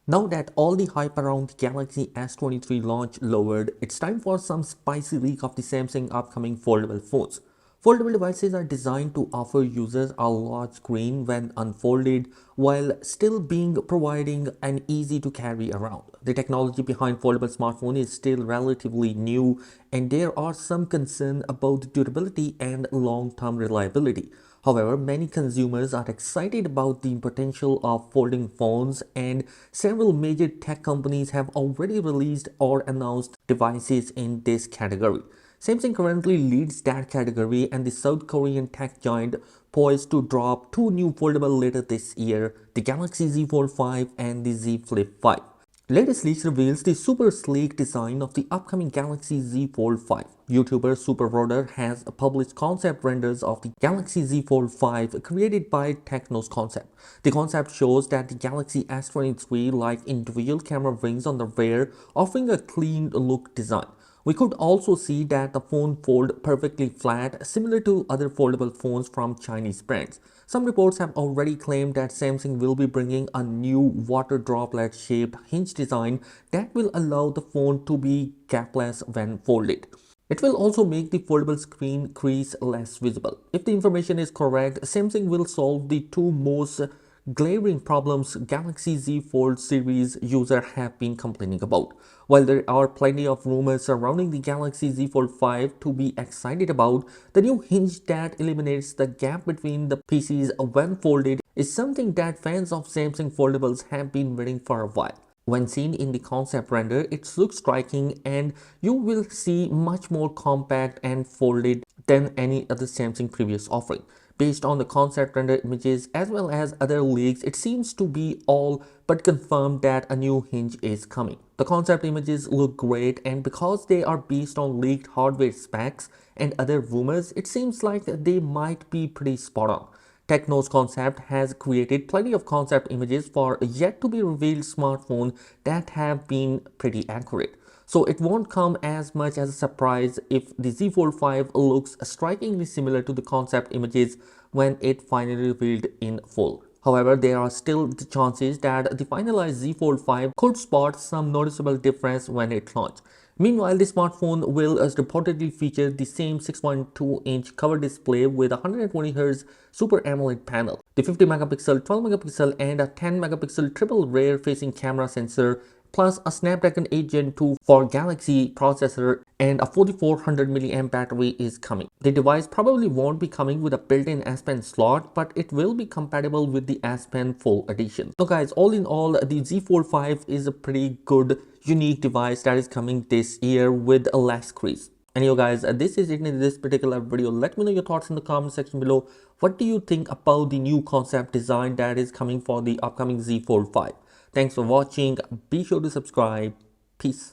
Now that all the hype around the Galaxy S23 launch lowered, it's time for some spicy leak of the Samsung upcoming foldable phones. Foldable devices are designed to offer users a large screen when unfolded while still being providing an easy to carry around. The technology behind foldable smartphone is still relatively new and there are some concern about durability and long-term reliability. However, many consumers are excited about the potential of folding phones, and several major tech companies have already released or announced devices in this category. Samsung currently leads that category, and the South Korean tech giant poised to drop two new foldable later this year, the Galaxy Z Fold 5 and the Z Flip 5. Latest leaks reveals the super sleek design of the upcoming Galaxy Z Fold 5. YouTuber Superroder has published concept renders of the Galaxy Z Fold 5 created by Techno's Concept. The concept shows that the Galaxy S23 like individual camera rings on the rear, offering a clean look design. We could also see that the phone folds perfectly flat, similar to other foldable phones from Chinese brands. Some reports have already claimed that Samsung will be bringing a new water droplet shaped hinge design that will allow the phone to be gapless when folded. It will also make the foldable screen crease less visible. If the information is correct, Samsung will solve the two most glaring problems Galaxy Z Fold series users have been complaining about. While there are plenty of rumors surrounding the Galaxy Z Fold 5 to be excited about, the new hinge that eliminates the gap between the pieces when folded is something that fans of Samsung foldables have been waiting for a while. When seen in the concept render, it looks striking and you will see much more compact and folded than any other Samsung previous offering. Based on the concept render images as well as other leaks, it seems to be all but confirmed that a new hinge is coming. The concept images look great, and because they are based on leaked hardware specs and other rumors, it seems like they might be pretty spot on. Techno's Concept has created plenty of concept images for yet to be revealed smartphone that have been pretty accurate. So it won't come as much as a surprise if the Z Fold 5 looks strikingly similar to the concept images when it finally revealed in full. However, there are still the chances that the finalized Z Fold 5 could spot some noticeable difference when it launches. Meanwhile, the smartphone will reportedly feature the same 6.2-inch cover display with a 120Hz Super AMOLED panel, the 50 megapixel, 12 megapixel and a 10 megapixel triple rear facing camera sensor, plus a Snapdragon 8 Gen 2 for Galaxy processor and a 4400 mAh battery is coming. The device probably won't be coming with a built-in S Pen slot, but it will be compatible with the S Pen Full Edition. So guys, all in all, the Z Fold 5 is a pretty good, unique device that is coming this year with a less crease. And you guys, this is it in this particular video. Let me know your thoughts in the comment section below. What do you think about the new concept design that is coming for the upcoming Z Fold 5? Thanks for watching. Be sure to subscribe. Peace.